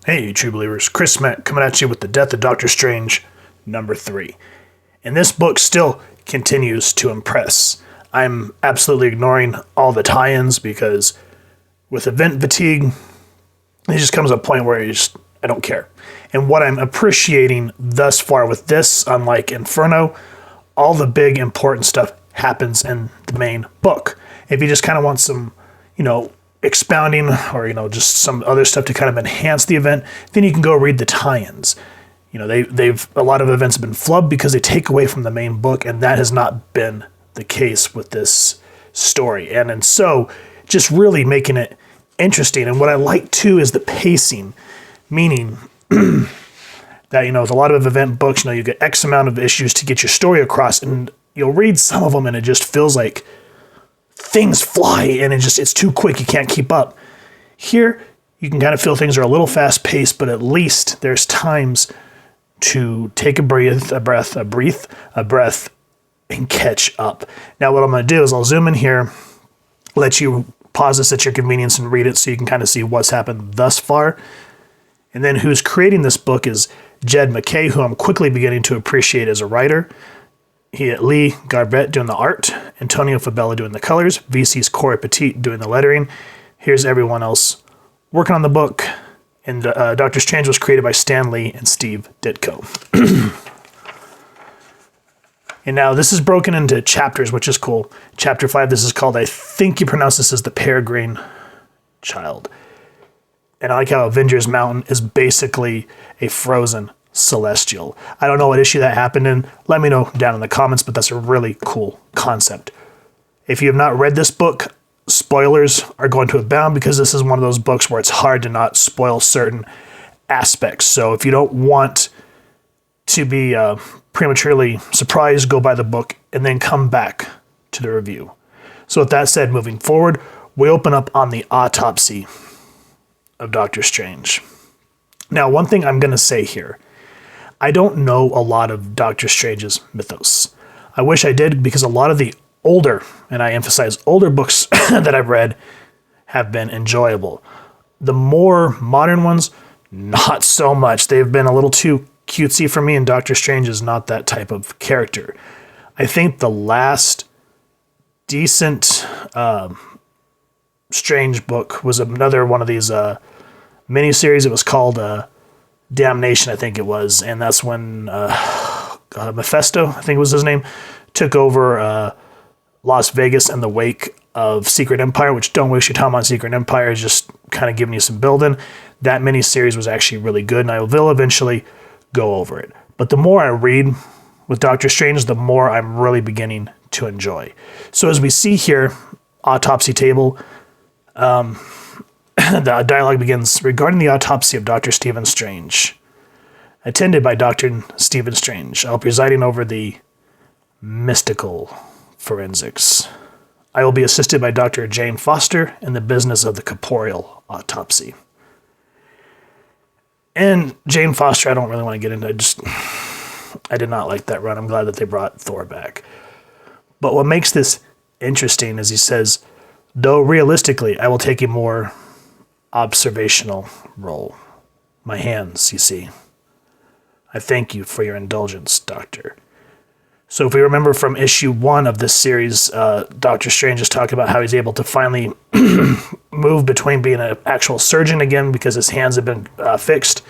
Hey, true believers, Chris Mack coming at you with The Death of Doctor Strange, number 3. And this book still continues to impress. I'm absolutely ignoring all the tie-ins because with event fatigue, it just comes to a point where I don't care. And what I'm appreciating thus far with this, unlike Inferno, all the big important stuff happens in the main book. If you just kind of want some, expounding or just some other stuff to kind of enhance the event, then you can go read the tie-ins. They've a lot of events have been flubbed because they take away from the main book, and that has not been the case with this story. And so just really making it interesting. And what I like too is the pacing, meaning that with a lot of event books, you get X amount of issues to get your story across, and you'll read some of them and it just feels like things fly and it's too quick, you can't keep up. Here, you can kind of feel things are a little fast paced, but at least there's times to take a breath, and catch up. Now what I'm going to do is I'll zoom in here, let you pause this at your convenience and read it so you can kind of see what's happened thus far. And then who's creating this book is Jed McKay, who I'm quickly beginning to appreciate as a writer. Lee Garbett doing the art, Antonio Fabella doing the colors, VC's Corey Petit doing the lettering. Here's everyone else working on the book. And Doctor Strange was created by Stan Lee and Steve Ditko. And now this is broken into chapters, which is cool. Chapter 5, this is called, I think you pronounce this as the Peregrine Child. And I like how Avengers Mountain is basically a frozen celestial. I don't know what issue that happened in. Let me know down in the comments, but that's a really cool concept. If you have not read this book, spoilers are going to abound because this is one of those books where it's hard to not spoil certain aspects. So if you don't want to be prematurely surprised, go buy the book and then come back to the review. So with that said, moving forward, we open up on the autopsy of Doctor Strange. Now, one thing I'm going to say here, I don't know a lot of Doctor Strange's mythos. I wish I did, because a lot of the older, and I emphasize older books that I've read have been enjoyable. The more modern ones, not so much. They've been a little too cutesy for me, and Doctor Strange is not that type of character. I think the last decent Strange book was another one of these miniseries. It was called Damnation, I think it was, and that's when Mephisto, I think was his name, took over Las Vegas in the wake of Secret Empire, which don't waste your time on Secret Empire, is just kind of giving you some building. That miniseries was actually really good, and I will eventually go over it. But the more I read with Doctor Strange, the more I'm really beginning to enjoy. So as we see here, autopsy table, the dialogue begins, regarding the autopsy of Dr. Stephen Strange. Attended by Dr. Stephen Strange, I'll be presiding over the mystical forensics. I will be assisted by Dr. Jane Foster in the business of the corporeal autopsy. And Jane Foster, I don't really want to get into. I did not like that run. I'm glad that they brought Thor back. But what makes this interesting is he says, though realistically, I will take a more observational role. My hands, you see. I thank you for your indulgence, Doctor. So if we remember from issue 1 of this series, Doctor Strange is talking about how he's able to finally move between being an actual surgeon again because his hands have been fixed,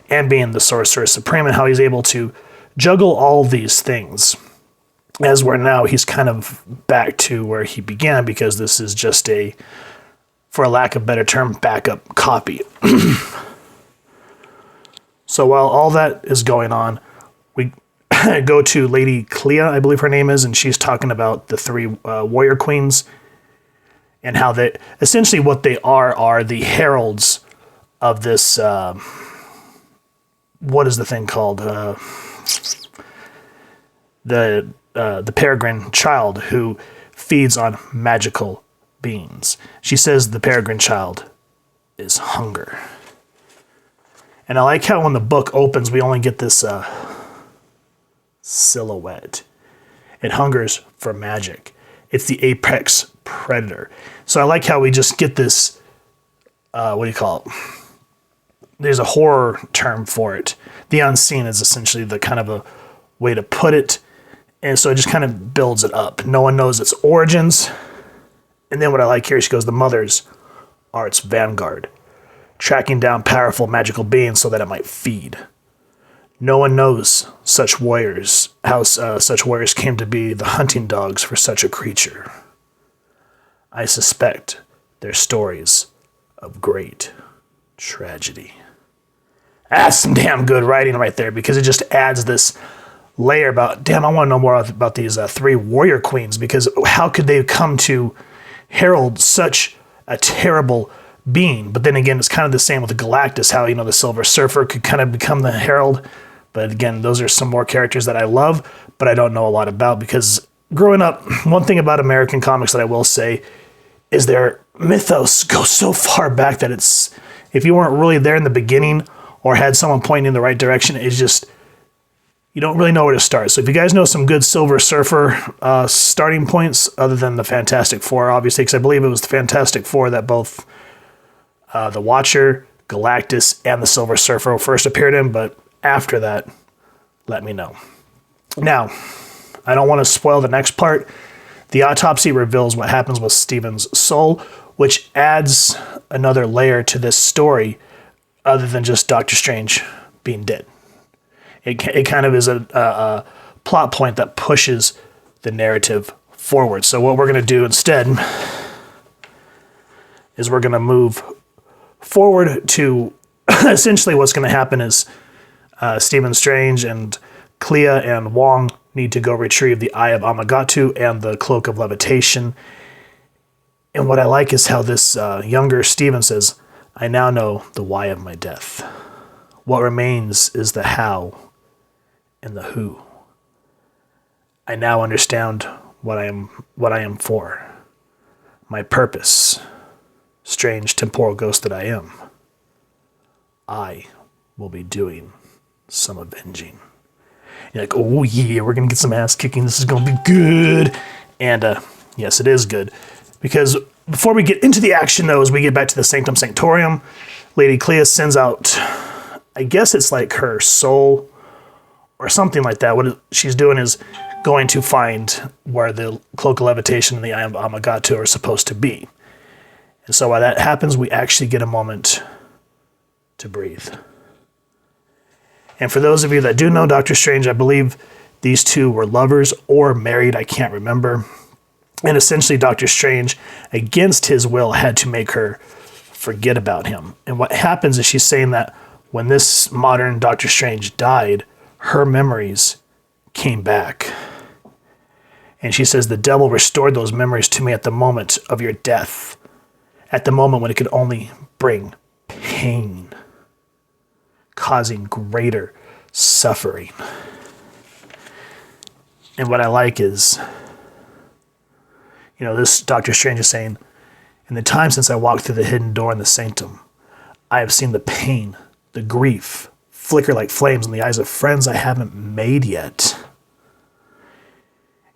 and being the Sorcerer Supreme, and how he's able to juggle all these things. As where now he's kind of back to where he began, because this is just a, for a lack of a better term, backup copy. So while all that is going on, we go to Lady Clea, I believe her name is, and she's talking about the 3 warrior queens, and how they, essentially what they are the heralds of this, what is the thing called? The peregrine child who feeds on magical beings. She says the peregrine child is hunger. And I like how when the book opens, we only get this silhouette. It hungers for magic. It's the apex predator. So I like how we just get this, what do you call it? there's a horror term for it. The unseen is essentially the kind of a way to put it. And so it just kind of builds it up. No one knows its origins. And then what I like here, she goes, the mothers are its vanguard, tracking down powerful magical beings so that it might feed. No one knows such warriors, how such warriors came to be the hunting dogs for such a creature. I suspect they're stories of great tragedy. That's some damn good writing right there, because it just adds this layer about, damn, I want to know more about these 3 warrior queens, because how could they come to herald such a terrible being? But then again, it's kind of the same with Galactus, how, the Silver Surfer could kind of become the herald. But again, those are some more characters that I love, but I don't know a lot about, because growing up, one thing about American comics that I will say is their mythos goes so far back that it's, if you weren't really there in the beginning or had someone pointing in the right direction, it's just, you don't really know where to start. So if you guys know some good Silver Surfer starting points, other than the Fantastic Four, obviously, because I believe it was the Fantastic Four that both the Watcher, Galactus, and the Silver Surfer first appeared in, but after that, let me know. Now, I don't want to spoil the next part. The autopsy reveals what happens with Stephen's soul, which adds another layer to this story other than just Doctor Strange being dead. It kind of is a plot point that pushes the narrative forward. So what we're going to do instead is we're going to move forward to essentially what's going to happen is Stephen Strange and Clea and Wong need to go retrieve the Eye of Amagatu and the Cloak of Levitation. And what I like is how this younger Stephen says, I now know the why of my death. What remains is the how and the who. I now understand what I am for. My purpose. Strange temporal ghost that I am. I will be doing some avenging. You're like, oh yeah, we're going to get some ass kicking. This is going to be good. And yes, it is good. Because before we get into the action, though, as we get back to the Sanctum Sanctorum, Lady Clea sends out, I guess it's like her soul or something like that. What she's doing is going to find where the Cloak of Levitation and the Eye of Amagatu are supposed to be. And so while that happens, we actually get a moment to breathe. And for those of you that do know Doctor Strange, I believe these two were lovers or married, I can't remember. And essentially Doctor Strange, against his will, had to make her forget about him. And what happens is she's saying that when this modern Doctor Strange died, her memories came back. And she says, the devil restored those memories to me at the moment of your death, at the moment when it could only bring pain, causing greater suffering. And what I like is, this Doctor Strange is saying, in the time since I walked through the hidden door in the sanctum, I have seen the pain, the grief, flicker like flames in the eyes of friends I haven't made yet.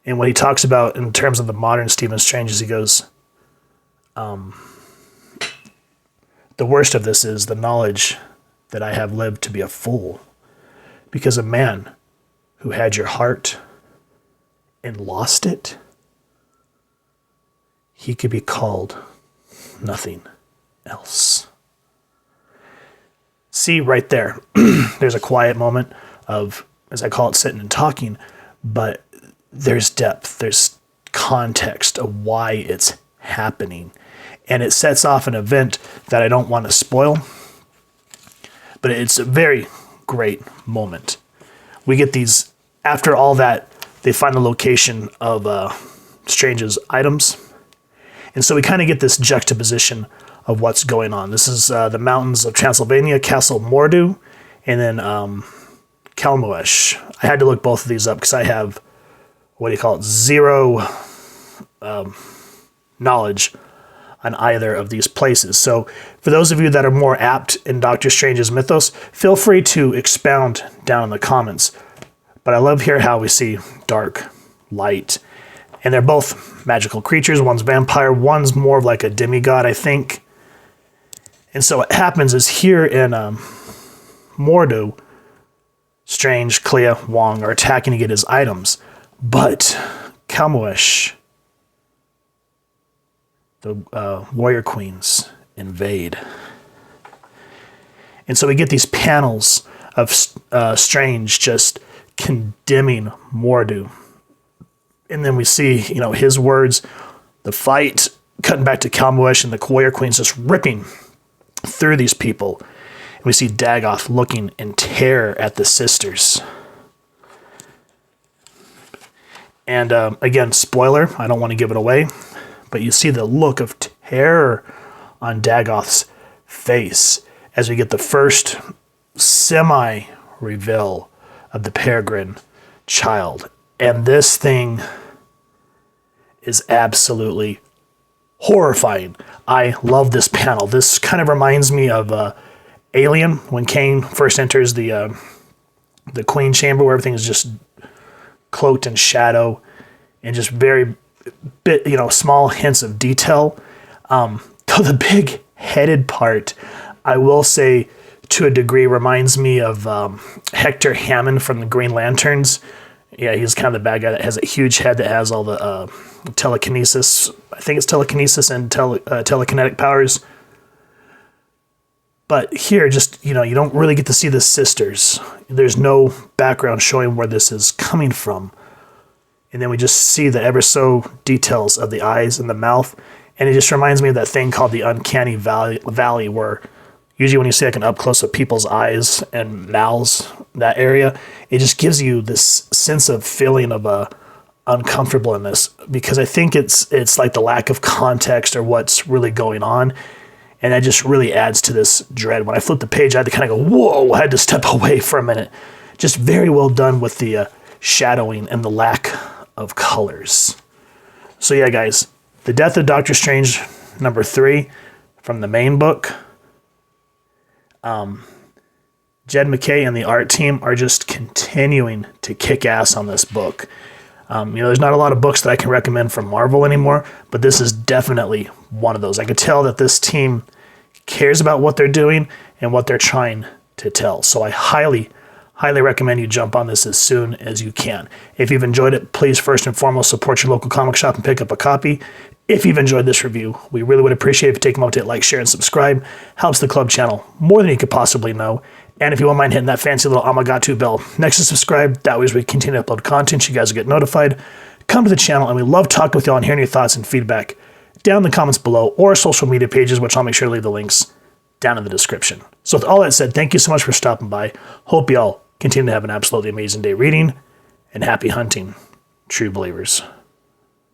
And what he talks about in terms of the modern Stephen Strange is he goes, the worst of this is the knowledge that I have lived to be a fool, because a man who had your heart and lost it, he could be called nothing else. See, right there, there's a quiet moment of, as I call it, sitting and talking, but there's depth, there's context of why it's happening. And it sets off an event that I don't want to spoil, but it's a very great moment. We get these, after all that, they find the location of Strange's items. And so we kind of get this juxtaposition of what's going on. This is the mountains of Transylvania, Castle Mordu, and then Kelmuesh. I had to look both of these up because I have, zero knowledge on either of these places. So for those of you that are more apt in Doctor Strange's mythos, feel free to expound down in the comments. But I love here how we see dark, light, and they're both magical creatures. One's vampire, one's more of like a demigod, I think. And so what happens is here in Mordo, Strange, Clea, Wong are attacking to get his items. But Kalmuesh, the warrior queens, invade. And so we get these panels of Strange just condemning Mordu. And then we see, his words, the fight, cutting back to Kalmuesh and the warrior queens just ripping through these people. And we see Dagoth looking in terror at the sisters. And again, spoiler, I don't want to give it away, but you see the look of terror on Dagoth's face as we get the first semi-reveal of the Peregrine child. And this thing is absolutely horrifying. I love this panel. This kind of reminds me of Alien, when Kane first enters the Queen Chamber, where everything is just cloaked in shadow and just very small hints of detail. Though the big headed part, I will say, to a degree, reminds me of Hector Hammond from the Green Lanterns. Yeah, he's kind of the bad guy that has a huge head that has all the telekinesis. I think it's telekinesis and telekinetic powers. But here, just, you don't really get to see the sisters. There's no background showing where this is coming from. And then we just see the ever so details of the eyes and the mouth. And it just reminds me of that thing called the Uncanny Valley, where usually when you see like an up close of people's eyes and mouths, that area, it just gives you this sense of feeling of uncomfortableness, because I think it's like the lack of context or what's really going on. And that just really adds to this dread. When I flipped the page, I had to kind of go, whoa, I had to step away for a minute. Just very well done with the shadowing and the lack of colors. So yeah, guys, The Death of Doctor Strange, number 3, from the main book. Jed MacKay and the art team are just continuing to kick ass on this book. There's not a lot of books that I can recommend from Marvel anymore, but this is definitely one of those. I could tell that this team cares about what they're doing and what they're trying to tell. So I highly recommend you jump on this as soon as you can. If you've enjoyed it, please first and foremost support your local comic shop and pick up a copy. If you've enjoyed this review, we really would appreciate if you take a moment to hit like, share, and subscribe. Helps the club channel more than you could possibly know. And if you won't mind hitting that fancy little Amagatu bell next to subscribe, that way as we continue to upload content, you guys will get notified. Come to the channel, and we love talking with y'all and hearing your thoughts and feedback down in the comments below, or our social media pages, which I'll make sure to leave the links down in the description. So with all that said, thank you so much for stopping by. Hope y'all continue to have an absolutely amazing day reading, and happy hunting, true believers.